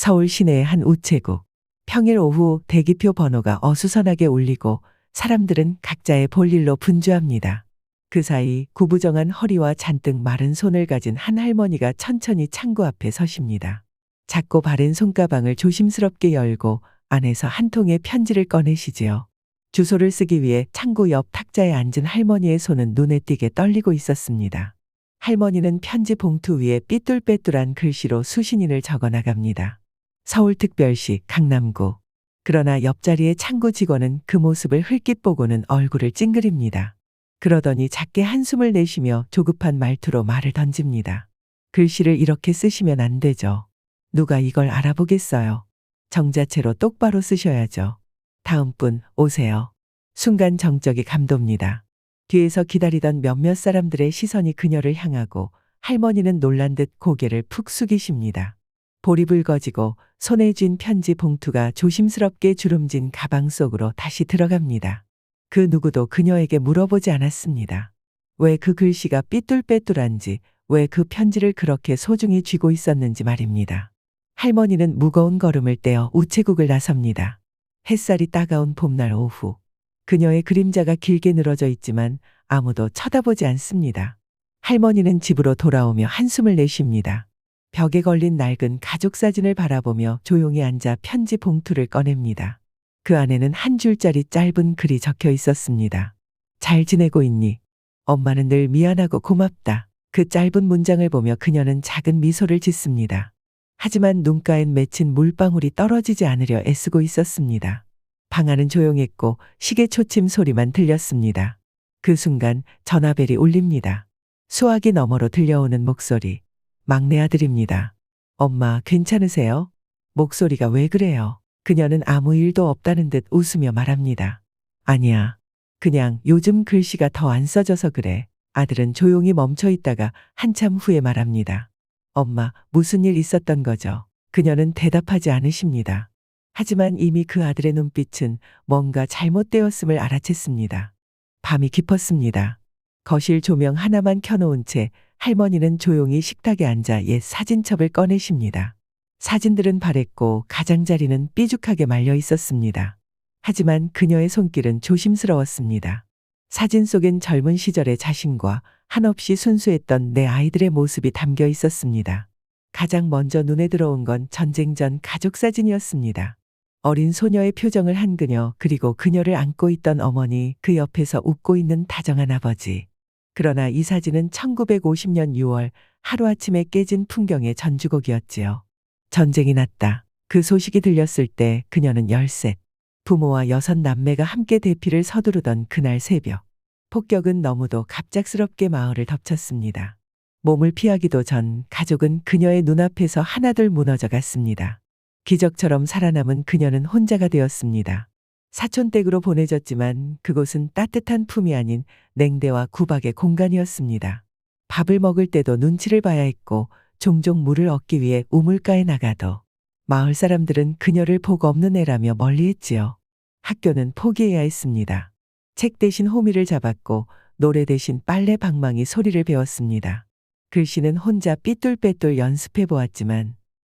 서울 시내의 한 우체국. 평일 오후 대기표 번호가 어수선하게 울리고 사람들은 각자의 볼일로 분주합니다. 그 사이 구부정한 허리와 잔뜩 마른 손을 가진 한 할머니가 천천히 창구 앞에 서십니다. 작고 바른 손가방을 조심스럽게 열고 안에서 한 통의 편지를 꺼내시지요. 주소를 쓰기 위해 창구 옆 탁자에 앉은 할머니의 손은 눈에 띄게 떨리고 있었습니다. 할머니는 편지 봉투 위에 삐뚤빼뚤한 글씨로 수신인을 적어 나갑니다. 서울특별시 강남구. 그러나 옆자리의 창구 직원은 그 모습을 흘낏 보고는 얼굴을 찡그립니다. 그러더니 작게 한숨을 내쉬며 조급한 말투로 말을 던집니다. 글씨를 이렇게 쓰시면 안 되죠. 누가 이걸 알아보겠어요. 정자체로 똑바로 쓰셔야죠. 다음 분 오세요. 순간 정적이 감돕니다. 뒤에서 기다리던 몇몇 사람들의 시선이 그녀를 향하고 할머니는 놀란 듯 고개를 푹 숙이십니다. 볼이 붉어지고 손에 쥔 편지 봉투가 조심스럽게 주름진 가방 속으로 다시 들어갑니다. 그 누구도 그녀에게 물어보지 않았습니다. 왜 그 글씨가 삐뚤빼뚤한지, 왜 그 편지를 그렇게 소중히 쥐고 있었는지 말입니다. 할머니는 무거운 걸음을 떼어 우체국을 나섭니다. 햇살이 따가운 봄날 오후. 그녀의 그림자가 길게 늘어져 있지만 아무도 쳐다보지 않습니다. 할머니는 집으로 돌아오며 한숨을 내쉽니다. 벽에 걸린 낡은 가족 사진을 바라보며 조용히 앉아 편지 봉투를 꺼냅니다. 그 안에는 한 줄짜리 짧은 글이 적혀 있었습니다. 잘 지내고 있니? 엄마는 늘 미안하고 고맙다. 그 짧은 문장을 보며 그녀는 작은 미소를 짓습니다. 하지만 눈가엔 맺힌 물방울이 떨어지지 않으려 애쓰고 있었습니다. 방 안은 조용했고 시계 초침 소리만 들렸습니다. 그 순간 전화벨이 울립니다. 수화기 너머로 들려오는 목소리. 막내 아들입니다. 엄마 괜찮으세요? 목소리가 왜 그래요? 그녀는 아무 일도 없다는 듯 웃으며 말합니다. 아니야. 그냥 요즘 글씨가 더 안 써져서 그래. 아들은 조용히 멈춰 있다가 한참 후에 말합니다. 엄마, 무슨 일 있었던 거죠? 그녀는 대답하지 않으십니다. 하지만 이미 그 아들의 눈빛은 뭔가 잘못되었음을 알아챘습니다. 밤이 깊었습니다. 거실 조명 하나만 켜놓은 채 할머니는 조용히 식탁에 앉아 옛 사진첩을 꺼내십니다. 사진들은 바랬고 가장자리는 삐죽하게 말려 있었습니다. 하지만 그녀의 손길은 조심스러웠습니다. 사진 속엔 젊은 시절의 자신과 한없이 순수했던 내 아이들의 모습이 담겨 있었습니다. 가장 먼저 눈에 들어온 건 전쟁 전 가족 사진이었습니다. 어린 소녀의 표정을 한 그녀, 그리고 그녀를 안고 있던 어머니, 그 옆에서 웃고 있는 다정한 아버지. 그러나 이 사진은 1950년 6월 하루아침에 깨진 풍경의 전주곡이었지요. 전쟁이 났다. 그 소식이 들렸을 때 그녀는 13. 부모와 6남매가 함께 대피를 서두르던 그날 새벽. 폭격은 너무도 갑작스럽게 마을을 덮쳤습니다. 몸을 피하기도 전 가족은 그녀의 눈앞에서 하나둘 무너져 갔습니다. 기적처럼 살아남은 그녀는 혼자가 되었습니다. 사촌댁으로 보내졌지만 그곳은 따뜻한 품이 아닌 냉대와 구박의 공간이었습니다. 밥을 먹을 때도 눈치를 봐야 했고 종종 물을 얻기 위해 우물가에 나가도 마을 사람들은 그녀를 복 없는 애라며 멀리했지요. 학교는 포기해야 했습니다. 책 대신 호미를 잡았고 노래 대신 빨래 방망이 소리를 배웠습니다. 글씨는 혼자 삐뚤빼뚤 연습해 보았지만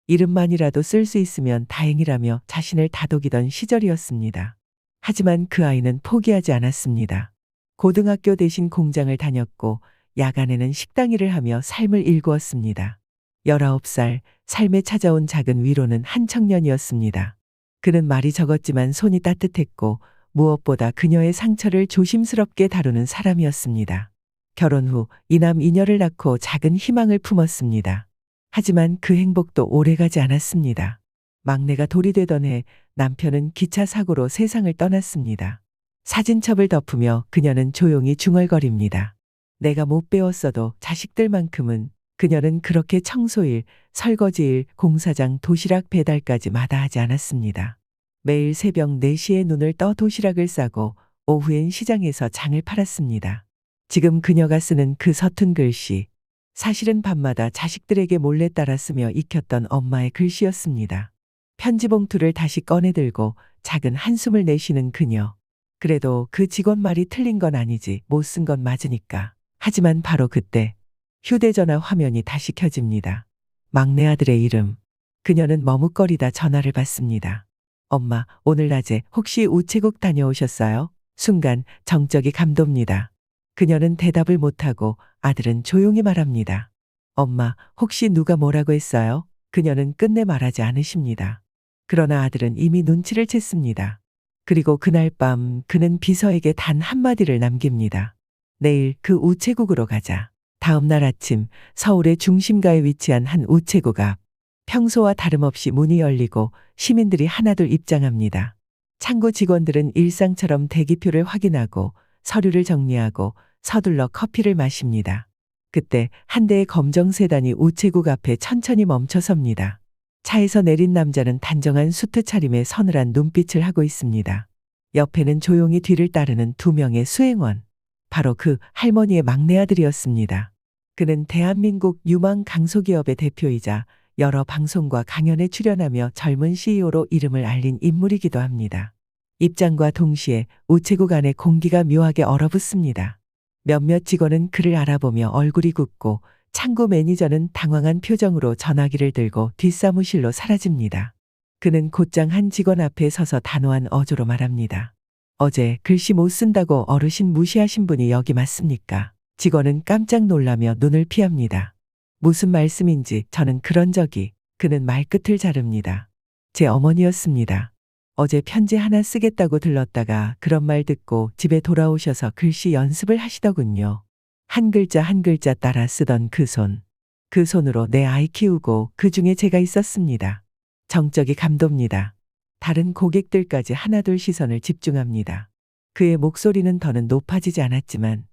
이름만이라도 쓸 수 있으면 다행이라며 자신을 다독이던 시절이었습니다. 하지만 그 아이는 포기하지 않았습니다. 고등학교 대신 공장을 다녔고 야간에는 식당 일을 하며 삶을 일구었습니다. 19살, 삶에 찾아온 작은 위로는 한 청년이었습니다. 그는 말이 적었지만 손이 따뜻했고 무엇보다 그녀의 상처를 조심스럽게 다루는 사람이었습니다. 결혼 후 이남 이녀를 낳고 작은 희망을 품었습니다. 하지만 그 행복도 오래가지 않았습니다. 막내가 돌이 되던 해 남편은 기차 사고로 세상을 떠났습니다. 사진첩을 덮으며 그녀는 조용히 중얼거립니다. 내가 못 배웠어도 자식들만큼은. 그녀는 그렇게 청소일, 설거지일, 공사장, 도시락 배달까지 마다하지 않았습니다. 매일 새벽 4시에 눈을 떠 도시락을 싸고 오후엔 시장에서 장을 팔았습니다. 지금 그녀가 쓰는 그 서툰 글씨, 사실은 밤마다 자식들에게 몰래 따라 쓰며 익혔던 엄마의 글씨였습니다. 편지 봉투를 다시 꺼내들고 작은 한숨을 내쉬는 그녀. 그래도 그 직원 말이 틀린 건 아니지, 못 쓴 건 맞으니까. 하지만 바로 그때 휴대전화 화면이 다시 켜집니다. 막내 아들의 이름. 그녀는 머뭇거리다 전화를 받습니다. 엄마, 오늘 낮에 혹시 우체국 다녀오셨어요? 순간 정적이 감돕니다. 그녀는 대답을 못하고 아들은 조용히 말합니다. 엄마, 혹시 누가 뭐라고 했어요? 그녀는 끝내 말하지 않으십니다. 그러나 아들은 이미 눈치를 챘습니다. 그리고 그날 밤 그는 비서에게 단 한마디를 남깁니다. 내일 그 우체국으로 가자. 다음 날 아침 서울의 중심가에 위치한 한 우체국 앞. 평소와 다름없이 문이 열리고 시민들이 하나둘 입장합니다. 창구 직원들은 일상처럼 대기표를 확인하고 서류를 정리하고 서둘러 커피를 마십니다. 그때 한 대의 검정 세단이 우체국 앞에 천천히 멈춰섭니다. 차에서 내린 남자는 단정한 수트 차림에 서늘한 눈빛을 하고 있습니다. 옆에는 조용히 뒤를 따르는 두 명의 수행원. 바로 그 할머니의 막내 아들이었습니다. 그는 대한민국 유망 강소기업의 대표이자 여러 방송과 강연에 출연하며 젊은 CEO로 이름을 알린 인물이기도 합니다. 입장과 동시에 우체국 안의 공기가 묘하게 얼어붙습니다. 몇몇 직원은 그를 알아보며 얼굴이 굽고 창구 매니저는 당황한 표정으로 전화기를 들고 뒷사무실로 사라집니다. 그는 곧장 한 직원 앞에 서서 단호한 어조로 말합니다. 어제 글씨 못 쓴다고 어르신 무시하신 분이 여기 맞습니까? 직원은 깜짝 놀라며 눈을 피합니다. 무슨 말씀인지 저는 그런 적이. 그는 말끝을 자릅니다. 제 어머니였습니다. 어제 편지 하나 쓰겠다고 들렀다가 그런 말 듣고 집에 돌아오셔서 글씨 연습을 하시더군요. 한 글자 한 글자 따라 쓰던 그 손. 그 손으로 내 아이 키우고 그 중에 제가 있었습니다. 정적이 감돕니다. 다른 고객들까지 하나둘 시선을 집중합니다. 그의 목소리는 더는 높아지지 않았지만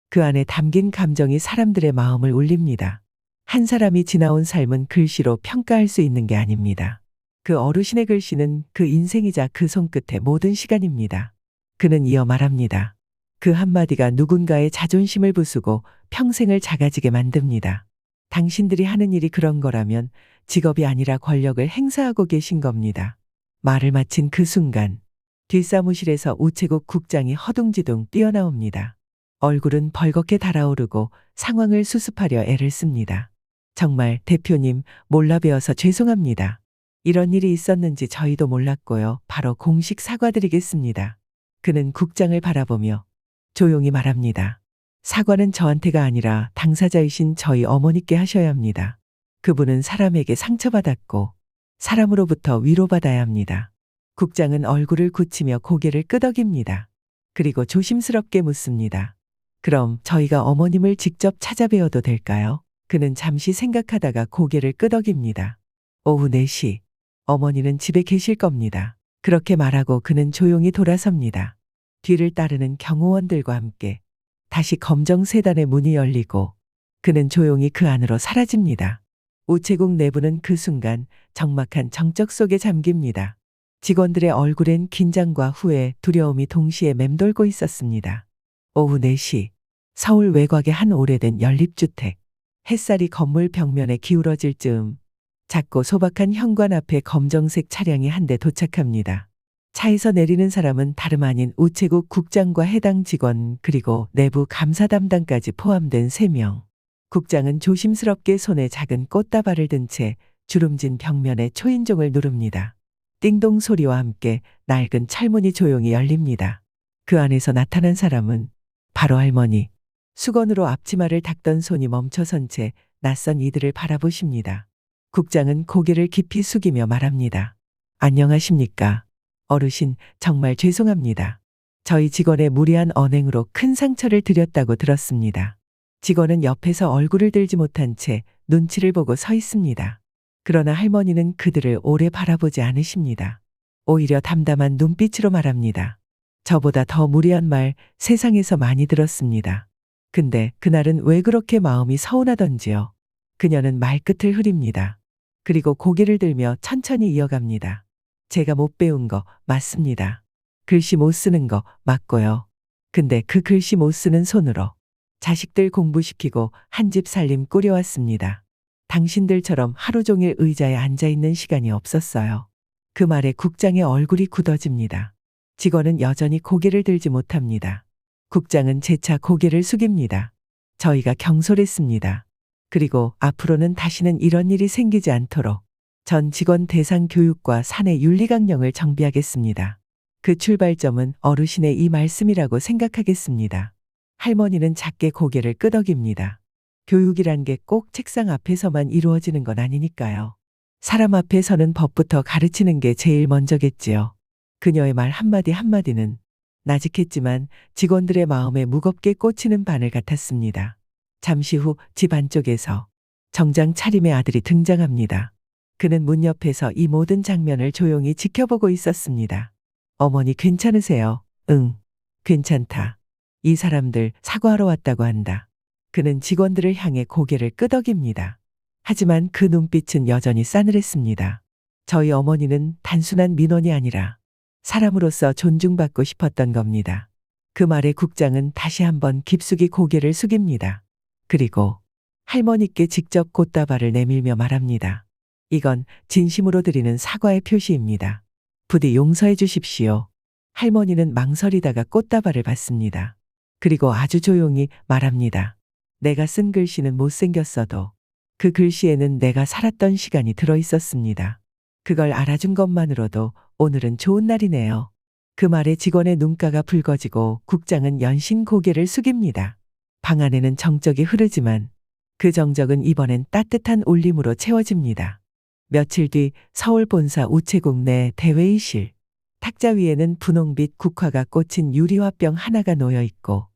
그 안에 담긴 감정이 사람들의 마음을 울립니다. 한 사람이 지나온 삶은 글씨로 평가할 수 있는 게 아닙니다. 그 어르신의 글씨는 그 인생이자 그 손끝의 모든 시간입니다. 그는 이어 말합니다. 그 한마디가 누군가의 자존심을 부수고 평생을 작아지게 만듭니다. 당신들이 하는 일이 그런 거라면 직업이 아니라 권력을 행사하고 계신 겁니다. 말을 마친 그 순간 뒷사무실에서 우체국 국장이 허둥지둥 뛰어나옵니다. 얼굴은 벌겋게 달아오르고 상황을 수습하려 애를 씁니다. 정말 대표님, 몰라 배워서 죄송합니다. 이런 일이 있었는지 저희도 몰랐고요. 바로 공식 사과드리겠습니다. 그는 국장을 바라보며 조용히 말합니다. 사과는 저한테가 아니라 당사자이신 저희 어머니께 하셔야 합니다. 그분은 사람에게 상처받았고 사람으로부터 위로받아야 합니다. 국장은 얼굴을 굳히며 고개를 끄덕입니다. 그리고 조심스럽게 묻습니다. 그럼 저희가 어머님을 직접 찾아뵈어도 될까요? 그는 잠시 생각하다가 고개를 끄덕입니다. 오후 4시. 어머니는 집에 계실 겁니다. 그렇게 말하고 그는 조용히 돌아섭니다. 뒤를 따르는 경호원들과 함께 다시 검정 세단의 문이 열리고 그는 조용히 그 안으로 사라집니다. 우체국 내부는 그 순간 적막한 정적 속에 잠깁니다. 직원들의 얼굴엔 긴장과 후회, 두려움이 동시에 맴돌고 있었습니다. 오후 4시. 서울 외곽의 한 오래된 연립주택. 햇살이 건물 벽면에 기울어질 즈음 작고 소박한 현관 앞에 검정색 차량이 한 대 도착합니다. 차에서 내리는 사람은 다름 아닌 우체국 국장과 해당 직원 그리고 내부 감사 담당까지 포함된 3명. 국장은 조심스럽게 손에 작은 꽃다발을 든 채 주름진 벽면에 초인종을 누릅니다. 띵동 소리와 함께 낡은 철문이 조용히 열립니다. 그 안에서 나타난 사람은 바로 할머니. 수건으로 앞치마를 닦던 손이 멈춰선 채 낯선 이들을 바라보십니다. 국장은 고개를 깊이 숙이며 말합니다. 안녕하십니까. 어르신, 정말 죄송합니다. 저희 직원의 무리한 언행으로 큰 상처를 드렸다고 들었습니다. 직원은 옆에서 얼굴을 들지 못한 채 눈치를 보고 서 있습니다. 그러나 할머니는 그들을 오래 바라보지 않으십니다. 오히려 담담한 눈빛으로 말합니다. 저보다 더 무리한 말 세상에서 많이 들었습니다. 근데 그날은 왜 그렇게 마음이 서운하던지요. 그녀는 말끝을 흐립니다. 그리고 고개를 들며 천천히 이어갑니다. 제가 못 배운 거 맞습니다. 글씨 못 쓰는 거 맞고요. 근데 그 글씨 못 쓰는 손으로 자식들 공부시키고 한 집 살림 꾸려왔습니다. 당신들처럼 하루 종일 의자에 앉아있는 시간이 없었어요. 그 말에 국장의 얼굴이 굳어집니다. 직원은 여전히 고개를 들지 못합니다. 국장은 재차 고개를 숙입니다. 저희가 경솔했습니다. 그리고 앞으로는 다시는 이런 일이 생기지 않도록 전 직원 대상 교육과 사내 윤리 강령을 정비하겠습니다. 그 출발점은 어르신의 이 말씀이라고 생각하겠습니다. 할머니는 작게 고개를 끄덕입니다. 교육이란 게 꼭 책상 앞에서만 이루어지는 건 아니니까요. 사람 앞에 서는 법부터 가르치는 게 제일 먼저겠지요. 그녀의 말 한마디 한마디는 나직했지만 직원들의 마음에 무겁게 꽂히는 바늘 같았습니다. 잠시 후 집 안쪽에서 정장 차림의 아들이 등장합니다. 그는 문 옆에서 이 모든 장면을 조용히 지켜보고 있었습니다. 어머니 괜찮으세요? 응, 괜찮다. 이 사람들 사과하러 왔다고 한다. 그는 직원들을 향해 고개를 끄덕입니다. 하지만 그 눈빛은 여전히 싸늘했습니다. 저희 어머니는 단순한 민원이 아니라 사람으로서 존중받고 싶었던 겁니다. 그 말에 국장은 다시 한번 깊숙이 고개를 숙입니다. 그리고 할머니께 직접 꽃다발을 내밀며 말합니다. 이건 진심으로 드리는 사과의 표시입니다. 부디 용서해 주십시오. 할머니는 망설이다가 꽃다발을 받습니다. 그리고 아주 조용히 말합니다. 내가 쓴 글씨는 못생겼어도 그 글씨에는 내가 살았던 시간이 들어 있었습니다. 그걸 알아준 것만으로도 오늘은 좋은 날이네요. 그 말에 직원의 눈가가 붉어지고 국장은 연신 고개를 숙입니다. 방 안에는 정적이 흐르지만 그 정적은 이번엔 따뜻한 울림으로 채워집니다. 며칠 뒤 서울 본사 우체국 내 대회의실. 탁자 위에는 분홍빛 국화가 꽂힌 유리화병 하나가 놓여 있고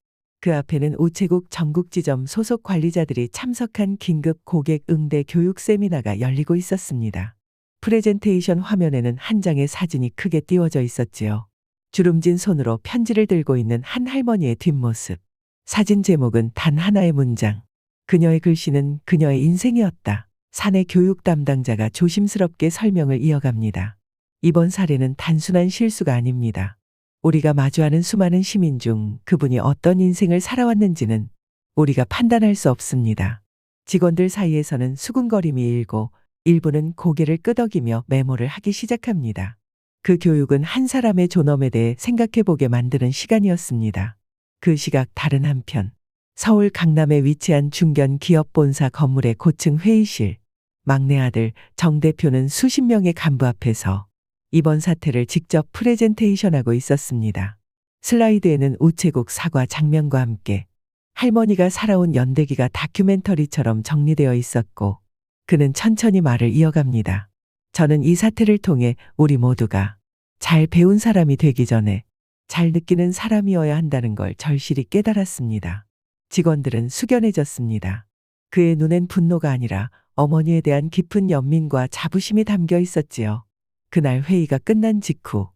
그 앞에는 우체국 전국 지점 소속 관리자들이 참석한 긴급 고객 응대 교육 세미나가 열리고 있었습니다. 프레젠테이션 화면에는 한 장의 사진이 크게 띄워져 있었지요. 주름진 손으로 편지를 들고 있는 한 할머니의 뒷모습. 사진 제목은 단 하나의 문장. 그녀의 글씨는 그녀의 인생이었다. 사내 교육 담당자가 조심스럽게 설명을 이어갑니다. 이번 사례는 단순한 실수가 아닙니다. 우리가 마주하는 수많은 시민 중 그분이 어떤 인생을 살아왔는지는 우리가 판단할 수 없습니다. 직원들 사이에서는 수군거림이 일고 일부는 고개를 끄덕이며 메모를 하기 시작합니다. 그 교육은 한 사람의 존엄에 대해 생각해보게 만드는 시간이었습니다. 그 시각 다른 한편 서울 강남에 위치한 중견 기업 본사 건물의 고층 회의실. 막내 아들 정 대표는 수십 명의 간부 앞에서 이번 사태를 직접 프레젠테이션하고 있었습니다. 슬라이드에는 우체국 사과 장면과 함께 할머니가 살아온 연대기가 다큐멘터리처럼 정리되어 있었고 그는 천천히 말을 이어갑니다. 저는 이 사태를 통해 우리 모두가 잘 배운 사람이 되기 전에 잘 느끼는 사람이어야 한다는 걸 절실히 깨달았습니다. 직원들은 숙연해졌습니다. 그의 눈엔 분노가 아니라 어머니에 대한 깊은 연민과 자부심이 담겨 있었지요. 그날 회의가 끝난 직후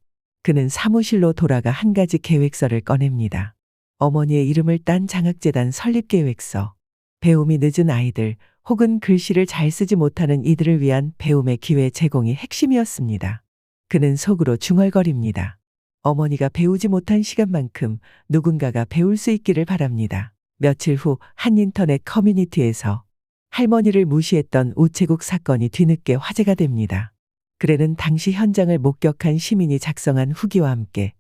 그는 사무실로 돌아가 한 가지 계획서를 꺼냅니다. 어머니의 이름을 딴 장학재단 설립 계획서. 배움이 늦은 아이들 혹은 글씨를 잘 쓰지 못하는 이들을 위한 배움의 기회 제공이 핵심이었습니다. 그는 속으로 중얼거립니다. 어머니가 배우지 못한 시간만큼 누군가가 배울 수 있기를 바랍니다. 며칠 후 한 인터넷 커뮤니티에서 할머니를 무시했던 우체국 사건이 뒤늦게 화제가 됩니다. 글에는 당시 현장을 목격한 시민이 작성한 후기와 함께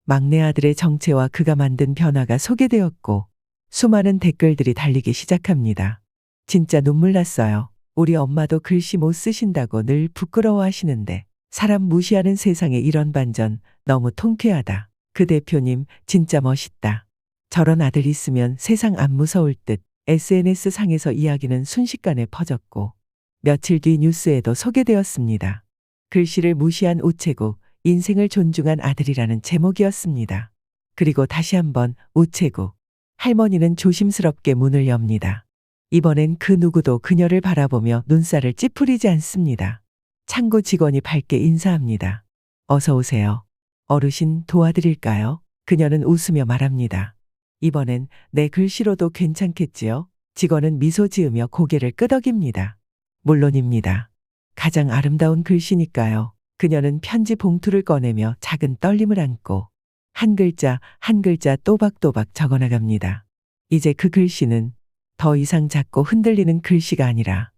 막내 아들의 정체와 그가 만든 변화가 소개되었고 수많은 댓글들이 달리기 시작합니다. 진짜 눈물 났어요. 우리 엄마도 글씨 못 쓰신다고 늘 부끄러워하시는데 사람 무시하는 세상에 이런 반전 너무 통쾌하다. 그 대표님 진짜 멋있다. 저런 아들 있으면 세상 안 무서울 듯. SNS 상에서 이야기는 순식간에 퍼졌고 며칠 뒤 뉴스에도 소개되었습니다. 글씨를 무시한 우체국, 인생을 존중한 아들이라는 제목이었습니다. 그리고 다시 한번 우체국. 할머니는 조심스럽게 문을 엽니다. 이번엔 그 누구도 그녀를 바라보며 눈살을 찌푸리지 않습니다. 창구 직원이 밝게 인사합니다. 어서 오세요. 어르신 도와드릴까요? 그녀는 웃으며 말합니다. 이번엔 내 글씨로도 괜찮겠지요? 직원은 미소 지으며 고개를 끄덕입니다. 물론입니다. 가장 아름다운 글씨니까요. 그녀는 편지 봉투를 꺼내며 작은 떨림을 안고 한 글자 한 글자 또박또박 적어나갑니다. 이제 그 글씨는 더 이상 작고 흔들리는 글씨가 아니라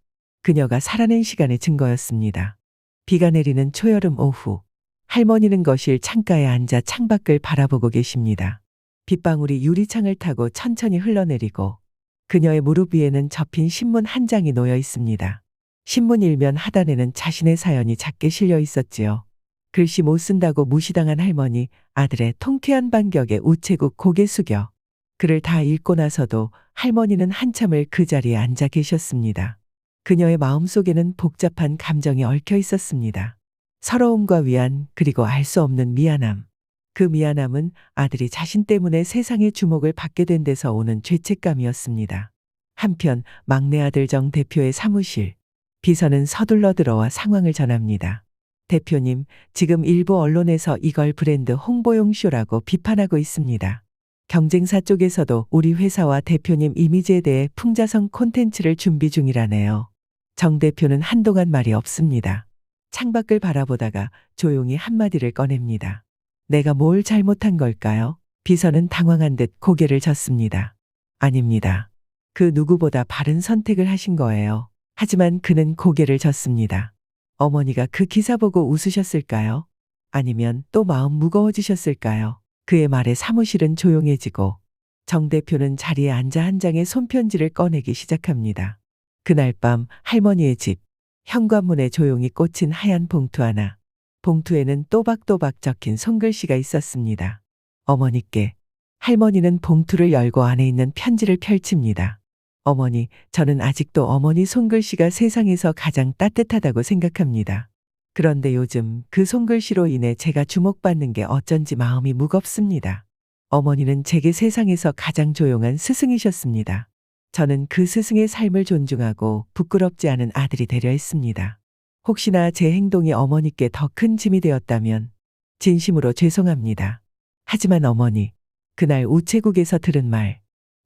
그녀가 살아낸 시간의 증거였습니다. 비가 내리는 초여름 오후, 할머니는 거실 창가에 앉아 창밖을 바라보고 계십니다. 빗방울이 유리창을 타고 천천히 흘러내리고 그녀의 무릎 위에는 접힌 신문 한 장이 놓여 있습니다. 신문 일면 하단에는 자신의 사연이 작게 실려 있었지요. 글씨 못 쓴다고 무시당한 할머니, 아들의 통쾌한 반격에 우체국 고개 숙여 글을 다 읽고 나서도 할머니는 한참을 그 자리에 앉아 계셨습니다. 그녀의 마음속에는 복잡한 감정이 얽혀 있었습니다. 서러움과 위안, 그리고 알 수 없는 미안함. 그 미안함은 아들이 자신 때문에 세상의 주목을 받게 된 데서 오는 죄책감이었습니다. 한편 막내 아들 정 대표의 사무실. 비서는 서둘러 들어와 상황을 전합니다. 대표님, 지금 일부 언론에서 이걸 브랜드 홍보용 쇼라고 비판하고 있습니다. 경쟁사 쪽에서도 우리 회사와 대표님 이미지에 대해 풍자성 콘텐츠를 준비 중이라네요. 정 대표는 한동안 말이 없습니다. 창밖을 바라보다가 조용히 한마디를 꺼냅니다. 내가 뭘 잘못한 걸까요? 비서는 당황한 듯 고개를 젓습니다. 아닙니다. 그 누구보다 바른 선택을 하신 거예요. 하지만 그는 고개를 젓습니다. 어머니가 그 기사 보고 웃으셨을까요? 아니면 또 마음 무거워지셨을까요? 그의 말에 사무실은 조용해지고 정 대표는 자리에 앉아 한 장의 손편지를 꺼내기 시작합니다. 그날 밤 할머니의 집, 현관문에 조용히 꽂힌 하얀 봉투 하나. 봉투에는 또박또박 적힌 손글씨가 있었습니다. 어머니께. 할머니는 봉투를 열고 안에 있는 편지를 펼칩니다. 어머니, 저는 아직도 어머니 손글씨가 세상에서 가장 따뜻하다고 생각합니다. 그런데 요즘 그 손글씨로 인해 제가 주목받는 게 어쩐지 마음이 무겁습니다. 어머니는 제게 세상에서 가장 조용한 스승이셨습니다. 저는 그 스승의 삶을 존중하고 부끄럽지 않은 아들이 되려 했습니다. 혹시나 제 행동이 어머니께 더 큰 짐이 되었다면 진심으로 죄송합니다. 하지만 어머니, 그날 우체국에서 들은 말,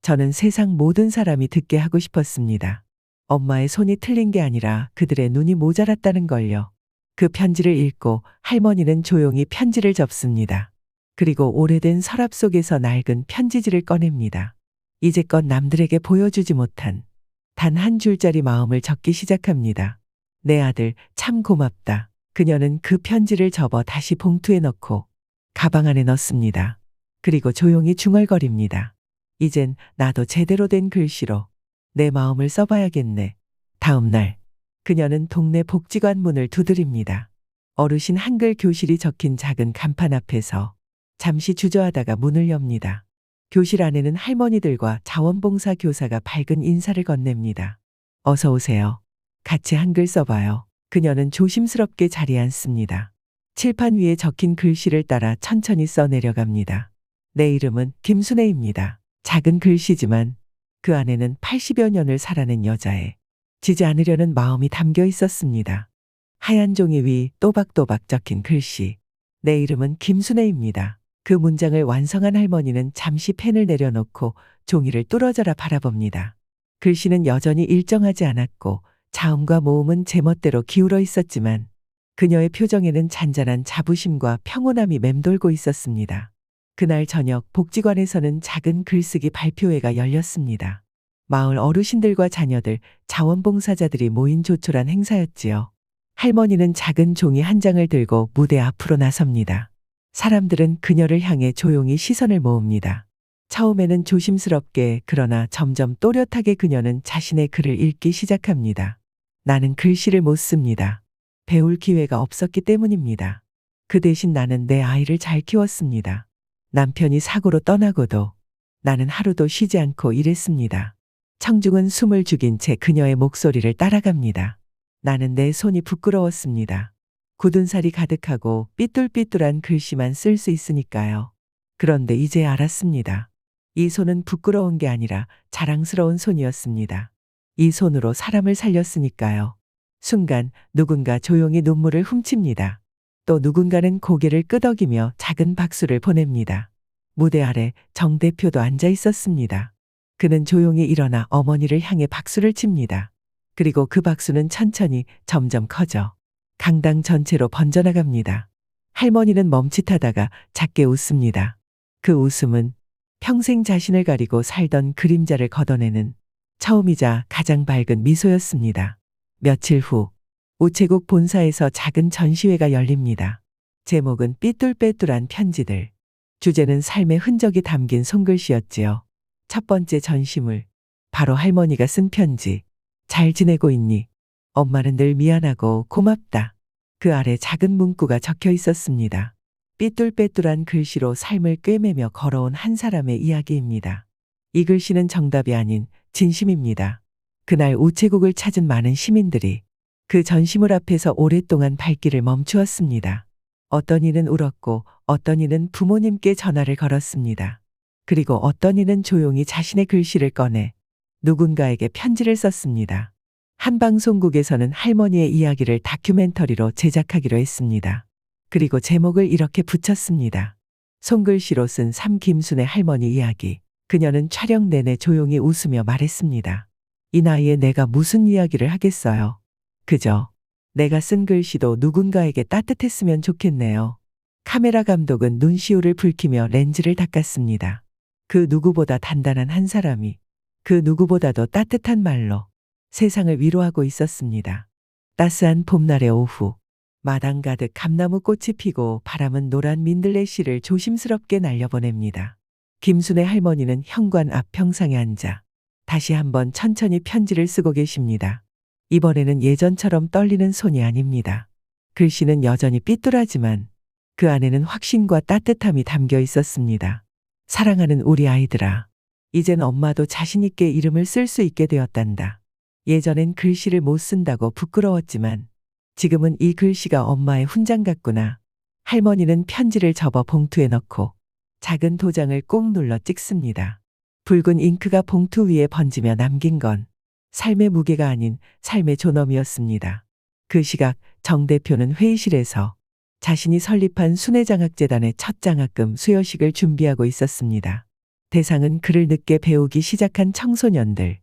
저는 세상 모든 사람이 듣게 하고 싶었습니다. 엄마의 손이 틀린 게 아니라 그들의 눈이 모자랐다는 걸요. 그 편지를 읽고 할머니는 조용히 편지를 접습니다. 그리고 오래된 서랍 속에서 낡은 편지지를 꺼냅니다. 이제껏 남들에게 보여주지 못한 단 한 줄짜리 마음을 적기 시작합니다. 내 아들, 참 고맙다. 그녀는 그 편지를 접어 다시 봉투에 넣고 가방 안에 넣습니다. 그리고 조용히 중얼거립니다. 이젠 나도 제대로 된 글씨로 내 마음을 써봐야겠네. 다음 날, 그녀는 동네 복지관 문을 두드립니다. 어르신 한글 교실이 적힌 작은 간판 앞에서 잠시 주저하다가 문을 엽니다. 교실 안에는 할머니들과 자원봉사 교사가 밝은 인사를 건넵니다. 어서 오세요. 같이 한글 써봐요. 그녀는 조심스럽게 자리에 앉습니다. 칠판 위에 적힌 글씨를 따라 천천히 써내려갑니다. 내 이름은 김순애입니다. 작은 글씨지만 그 안에는 80여 년을 살아낸 여자의 지지 않으려는 마음이 담겨 있었습니다. 하얀 종이 위 또박또박 적힌 글씨. 내 이름은 김순애입니다. 그 문장을 완성한 할머니는 잠시 펜을 내려놓고 종이를 뚫어져라 바라봅니다. 글씨는 여전히 일정하지 않았고 자음과 모음은 제멋대로 기울어 있었지만 그녀의 표정에는 잔잔한 자부심과 평온함이 맴돌고 있었습니다. 그날 저녁 복지관에서는 작은 글쓰기 발표회가 열렸습니다. 마을 어르신들과 자녀들, 자원봉사자들이 모인 조촐한 행사였지요. 할머니는 작은 종이 한 장을 들고 무대 앞으로 나섭니다. 사람들은 그녀를 향해 조용히 시선을 모읍니다. 처음에는 조심스럽게 그러나 점점 또렷하게 그녀는 자신의 글을 읽기 시작합니다. 나는 글씨를 못 씁니다. 배울 기회가 없었기 때문입니다. 그 대신 나는 내 아이를 잘 키웠습니다. 남편이 사고로 떠나고도 나는 하루도 쉬지 않고 일했습니다. 청중은 숨을 죽인 채 그녀의 목소리를 따라갑니다. 나는 내 손이 부끄러웠습니다. 굳은 살이 가득하고 삐뚤삐뚤한 글씨만 쓸 수 있으니까요. 그런데 이제 알았습니다. 이 손은 부끄러운 게 아니라 자랑스러운 손이었습니다. 이 손으로 사람을 살렸으니까요. 순간 누군가 조용히 눈물을 훔칩니다. 또 누군가는 고개를 끄덕이며 작은 박수를 보냅니다. 무대 아래 정 대표도 앉아 있었습니다. 그는 조용히 일어나 어머니를 향해 박수를 칩니다. 그리고 그 박수는 천천히 점점 커져 강당 전체로 번져나갑니다. 할머니는 멈칫하다가 작게 웃습니다. 그 웃음은 평생 자신을 가리고 살던 그림자를 걷어내는 처음이자 가장 밝은 미소였습니다. 며칠 후 우체국 본사에서 작은 전시회가 열립니다. 제목은 삐뚤빼뚤한 편지들. 주제는 삶의 흔적이 담긴 손글씨였지요. 첫 번째 전시물, 바로 할머니가 쓴 편지. 잘 지내고 있니? 엄마는 늘 미안하고 고맙다. 그 아래 작은 문구가 적혀 있었습니다. 삐뚤빼뚤한 글씨로 삶을 꿰매며 걸어온 한 사람의 이야기입니다. 이 글씨는 정답이 아닌 진심입니다. 그날 우체국을 찾은 많은 시민들이 그 전시물 앞에서 오랫동안 발길을 멈추었습니다. 어떤 이는 울었고 어떤 이는 부모님께 전화를 걸었습니다. 그리고 어떤 이는 조용히 자신의 글씨를 꺼내 누군가에게 편지를 썼습니다. 한 방송국에서는 할머니의 이야기를 다큐멘터리로 제작하기로 했습니다. 그리고 제목을 이렇게 붙였습니다. 손글씨로 쓴 삼김순의 할머니 이야기. 그녀는 촬영 내내 조용히 웃으며 말했습니다. 이 나이에 내가 무슨 이야기를 하겠어요. 그저 내가 쓴 글씨도 누군가에게 따뜻했으면 좋겠네요. 카메라 감독은 눈시울을 붉히며 렌즈를 닦았습니다. 그 누구보다 단단한 한 사람이 그 누구보다도 따뜻한 말로 세상을 위로하고 있었습니다. 따스한 봄날의 오후, 마당 가득 감나무 꽃이 피고 바람은 노란 민들레씨를 조심스럽게 날려보냅니다. 김순의 할머니는 현관 앞 평상에 앉아 다시 한번 천천히 편지를 쓰고 계십니다. 이번에는 예전처럼 떨리는 손이 아닙니다. 글씨는 여전히 삐뚤하지만 그 안에는 확신과 따뜻함이 담겨 있었습니다. 사랑하는 우리 아이들아, 이젠 엄마도 자신 있게 이름을 쓸 수 있게 되었단다. 예전엔 글씨를 못 쓴다고 부끄러웠지만 지금은 이 글씨가 엄마의 훈장 같구나. 할머니는 편지를 접어 봉투에 넣고 작은 도장을 꾹 눌러 찍습니다. 붉은 잉크가 봉투 위에 번지며 남긴 건 삶의 무게가 아닌 삶의 존엄이었습니다. 그 시각 정 대표는 회의실에서 자신이 설립한 순회장학재단의 첫 장학금 수여식을 준비하고 있었습니다. 대상은 글을 늦게 배우기 시작한 청소년들,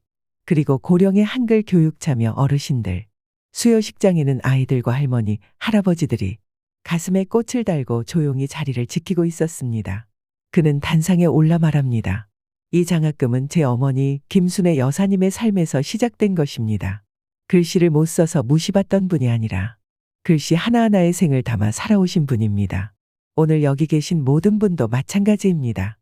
그리고 고령의 한글 교육 참여 어르신들. 수여식장에는 아이들과 할머니, 할아버지들이 가슴에 꽃을 달고 조용히 자리를 지키고 있었습니다. 그는 단상에 올라 말합니다. 이 장학금은 제 어머니 김순의 여사님의 삶에서 시작된 것입니다. 글씨를 못 써서 무시받던 분이 아니라 글씨 하나하나의 생을 담아 살아오신 분입니다. 오늘 여기 계신 모든 분도 마찬가지입니다.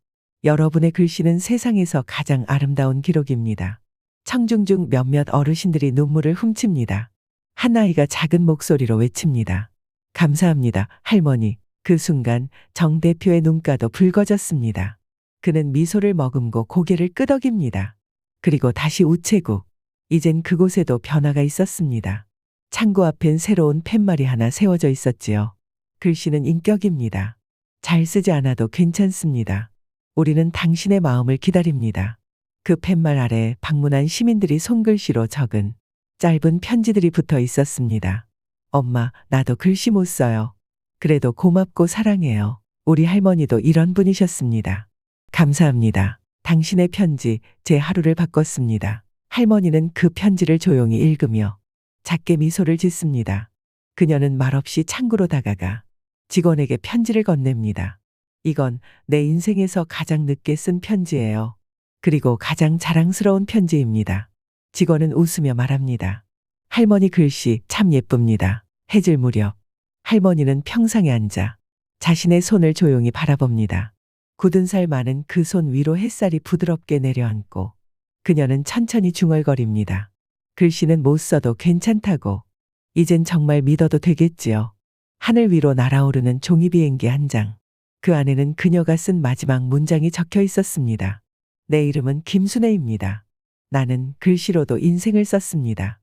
여러분의 글씨는 세상에서 가장 아름다운 기록입니다. 청중 중 몇몇 어르신들이 눈물을 훔칩니다. 한 아이가 작은 목소리로 외칩니다. 감사합니다, 할머니. 그 순간 정 대표의 눈가도 붉어졌습니다. 그는 미소를 머금고 고개를 끄덕입니다. 그리고 다시 우체국. 이젠 그곳에도 변화가 있었습니다. 창고 앞엔 새로운 팻말이 하나 세워져 있었지요. 글씨는 인격입니다. 잘 쓰지 않아도 괜찮습니다. 우리는 당신의 마음을 기다립니다. 그 팻말 아래 방문한 시민들이 손글씨로 적은 짧은 편지들이 붙어 있었습니다. 엄마, 나도 글씨 못 써요. 그래도 고맙고 사랑해요. 우리 할머니도 이런 분이셨습니다. 감사합니다. 당신의 편지, 제 하루를 바꿨습니다. 할머니는 그 편지를 조용히 읽으며 작게 미소를 짓습니다. 그녀는 말없이 창구로 다가가 직원에게 편지를 건넵니다. 이건 내 인생에서 가장 늦게 쓴 편지예요. 그리고 가장 자랑스러운 편지입니다. 직원은 웃으며 말합니다. 할머니 글씨 참 예쁩니다. 해질 무렵 할머니는 평상에 앉아 자신의 손을 조용히 바라봅니다. 굳은 살 많은 그 손 위로 햇살이 부드럽게 내려앉고 그녀는 천천히 중얼거립니다. 글씨는 못 써도 괜찮다고. 이젠 정말 믿어도 되겠지요. 하늘 위로 날아오르는 종이 비행기 한 장. 그 안에는 그녀가 쓴 마지막 문장이 적혀 있었습니다. 내 이름은 김순애입니다. 나는 글씨로도 인생을 썼습니다.